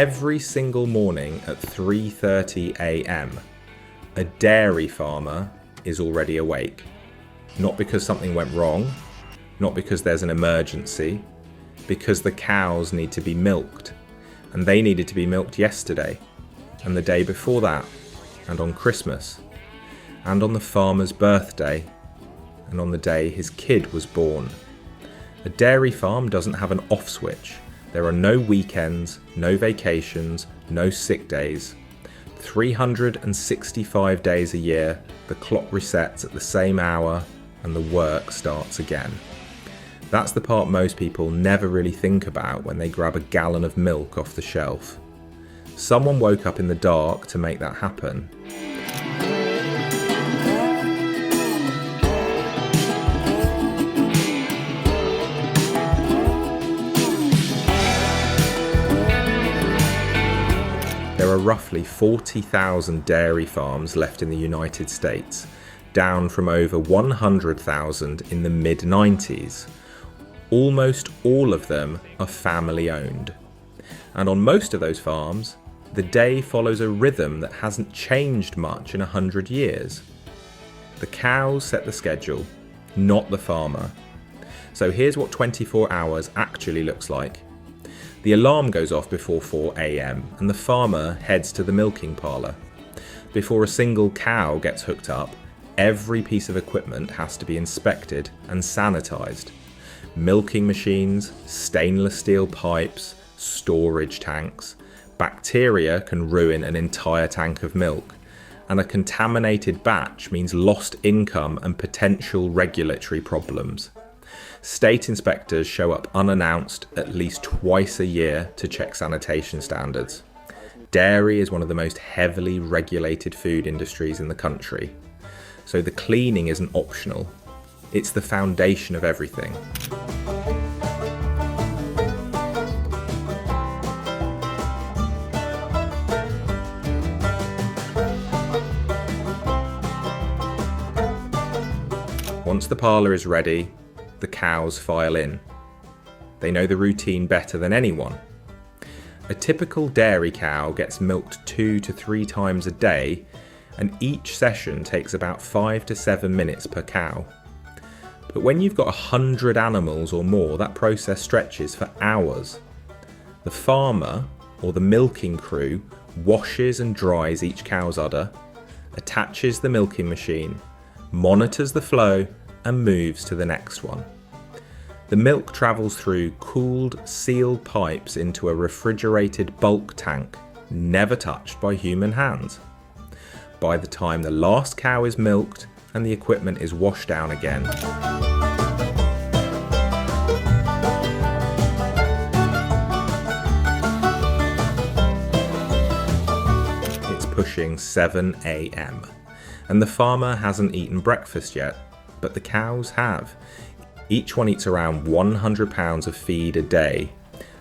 Every single morning at 3:30 a.m, a dairy farmer is already awake. Not because something went wrong, not because there's an emergency, because the cows need to be milked. And they needed to be milked yesterday, and the day before that, and on Christmas, and on the farmer's birthday, and on the day his kid was born. A dairy farm doesn't have an off switch. There are no weekends, no vacations, no sick days. 365 days a year, the clock resets at the same hour and the work starts again. That's the part most people never really think about when they grab a gallon of milk off the shelf. Someone woke up in the dark to make that happen. There are roughly 40,000 dairy farms left in the United States, down from over 100,000 in the mid-90s. Almost all of them are family owned. And on most of those farms, the day follows a rhythm that hasn't changed much in 100 years. The cows set the schedule, not the farmer. So here's what 24 hours actually looks like. The alarm goes off before 4 a.m. and the farmer heads to the milking parlor. Before a single cow gets hooked up, every piece of equipment has to be inspected and sanitized. Milking machines, stainless steel pipes, storage tanks. Bacteria can ruin an entire tank of milk, and a contaminated batch means lost income and potential regulatory problems. State inspectors show up unannounced at least twice a year to check sanitation standards. Dairy is one of the most heavily regulated food industries in the country, so the cleaning isn't optional. It's the foundation of everything. Once the parlour is ready, the cows file in. They know the routine better than anyone. A typical dairy cow gets milked 2 to 3 times a day, and each session takes about 5 to 7 minutes per cow. But when you've got 100 animals or more, that process stretches for hours. The farmer, or the milking crew, washes and dries each cow's udder, attaches the milking machine, monitors the flow, and moves to the next one. The milk travels through cooled, sealed pipes into a refrigerated bulk tank, never touched by human hands. By the time the last cow is milked and the equipment is washed down again, it's pushing 7 a.m. and the farmer hasn't eaten breakfast yet, but the cows have. Each one eats around 100 pounds of feed a day,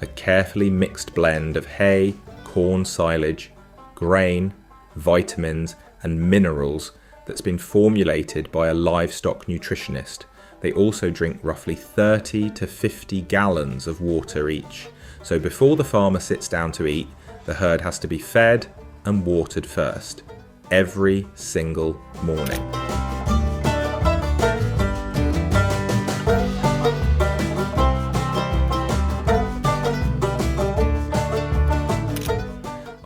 a carefully mixed blend of hay, corn silage, grain, vitamins and minerals that's been formulated by a livestock nutritionist. They also drink roughly 30 to 50 gallons of water each. So before the farmer sits down to eat, the herd has to be fed and watered first, every single morning.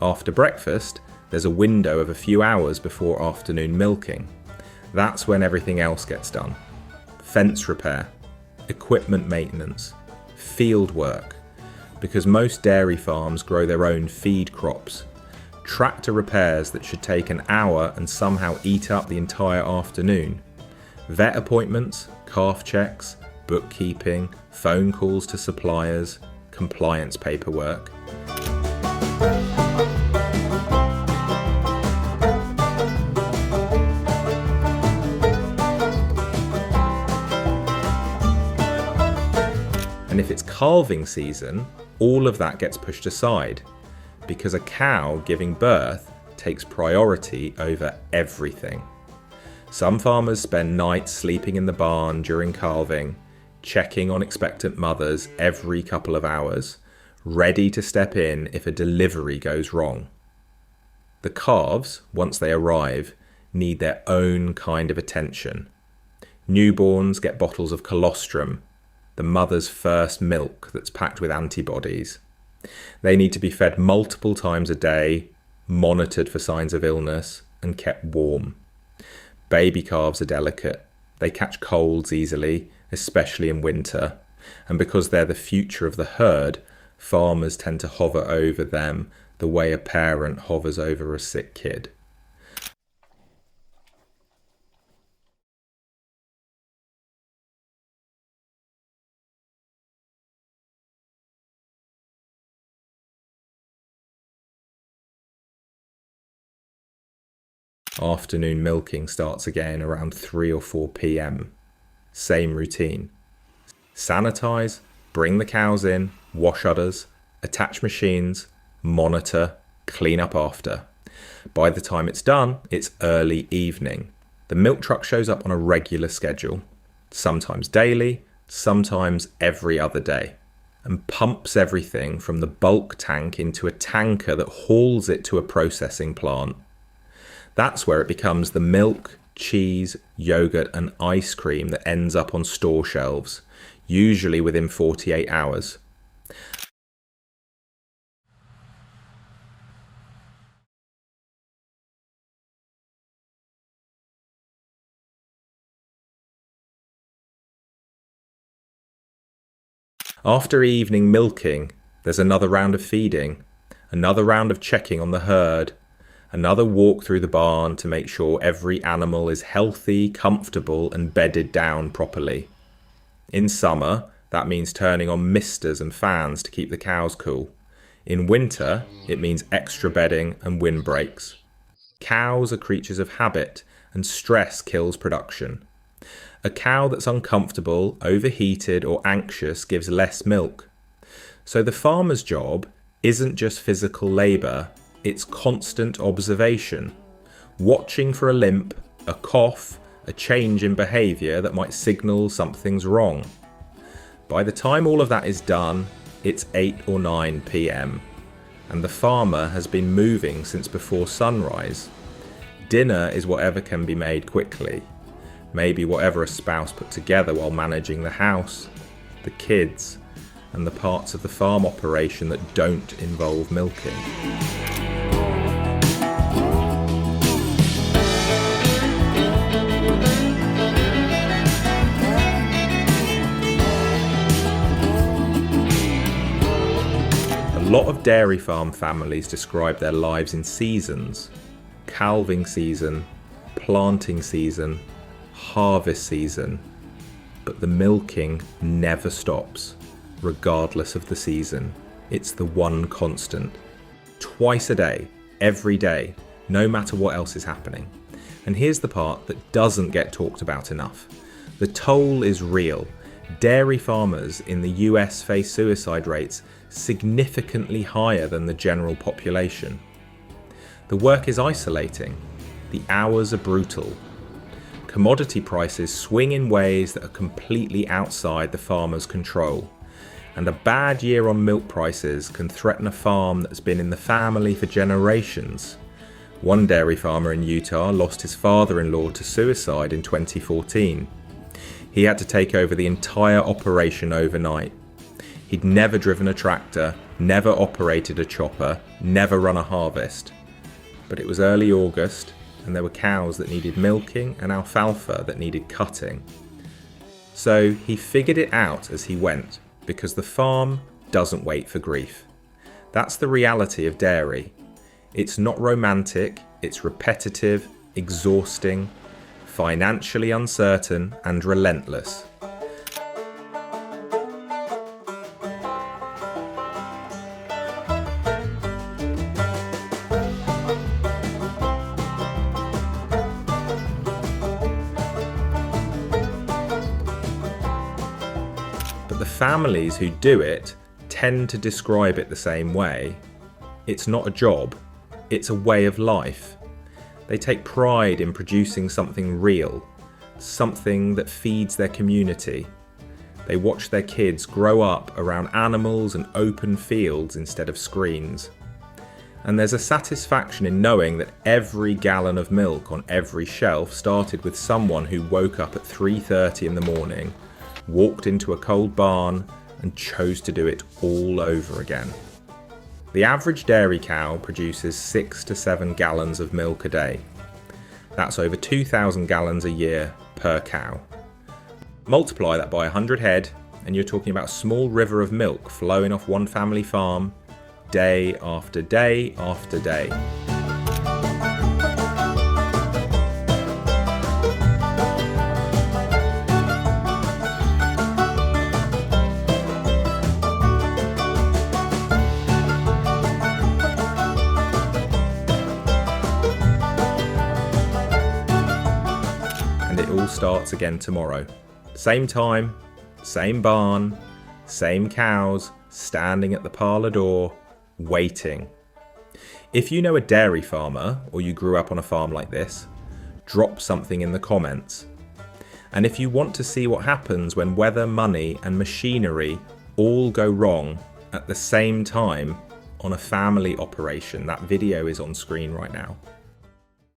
After breakfast, there's a window of a few hours before afternoon milking. That's when everything else gets done. Fence repair, equipment maintenance, field work, because most dairy farms grow their own feed crops. Tractor repairs that should take an hour and somehow eat up the entire afternoon. Vet appointments, calf checks, bookkeeping, phone calls to suppliers, compliance paperwork. And if it's calving season, all of that gets pushed aside, because a cow giving birth takes priority over everything. Some farmers spend nights sleeping in the barn during calving, checking on expectant mothers every couple of hours, ready to step in if a delivery goes wrong. The calves, once they arrive, need their own kind of attention. Newborns get bottles of colostrum, the mother's first milk that's packed with antibodies. They need to be fed multiple times a day, monitored for signs of illness, and kept warm. Baby calves are delicate. They catch colds easily, especially in winter. And because they're the future of the herd, farmers tend to hover over them the way a parent hovers over a sick kid. Afternoon milking starts again around 3 or 4 p.m. Same routine. Sanitize, bring the cows in, wash udders, attach machines, monitor, clean up after. By the time it's done, it's early evening. The milk truck shows up on a regular schedule, sometimes daily, sometimes every other day, and pumps everything from the bulk tank into a tanker that hauls it to a processing plant. That's where it becomes the milk, cheese, yogurt and ice cream that ends up on store shelves, usually within 48 hours. After evening milking, there's another round of feeding, another round of checking on the herd, another walk through the barn to make sure every animal is healthy, comfortable and bedded down properly. In summer, that means turning on misters and fans to keep the cows cool. In winter, it means extra bedding and windbreaks. Cows are creatures of habit, and stress kills production. A cow that's uncomfortable, overheated or anxious gives less milk. So the farmer's job isn't just physical labour, it's constant observation, watching for a limp, a cough, a change in behaviour that might signal something's wrong. By the time all of that is done, it's 8 or 9 p.m, and the farmer has been moving since before sunrise. Dinner is whatever can be made quickly, maybe whatever a spouse put together while managing the house, the kids, and the parts of the farm operation that don't involve milking. A lot of dairy farm families describe their lives in seasons: calving season, planting season, harvest season, but the milking never stops, regardless of the season. It's the one constant. Twice a day, every day, no matter what else is happening. And here's the part that doesn't get talked about enough. The toll is real. Dairy farmers in the US face suicide rates significantly higher than the general population. The work is isolating. The hours are brutal. Commodity prices swing in ways that are completely outside the farmer's control. And a bad year on milk prices can threaten a farm that's been in the family for generations. One dairy farmer in Utah lost his father-in-law to suicide in 2014. He had to take over the entire operation overnight. He'd never driven a tractor, never operated a chopper, never run a harvest. But it was early August, and there were cows that needed milking and alfalfa that needed cutting. So he figured it out as he went, because the farm doesn't wait for grief. That's the reality of dairy. It's not romantic, it's repetitive, exhausting, financially uncertain, and relentless. But the families who do it tend to describe it the same way. It's not a job, it's a way of life. They take pride in producing something real, something that feeds their community. They watch their kids grow up around animals and open fields instead of screens. And there's a satisfaction in knowing that every gallon of milk on every shelf started with someone who woke up at 3:30 in the morning, walked into a cold barn, and chose to do it all over again. The average dairy cow produces 6 to 7 gallons of milk a day. That's over 2,000 gallons a year per cow. Multiply that by 100 head, and you're talking about a small river of milk flowing off one family farm, day after day after day. And it all starts again tomorrow. Same time, same barn, same cows, standing at the parlour door, waiting. If you know a dairy farmer, or you grew up on a farm like this, drop something in the comments. And if you want to see what happens when weather, money and machinery all go wrong at the same time on a family operation, that video is on screen right now.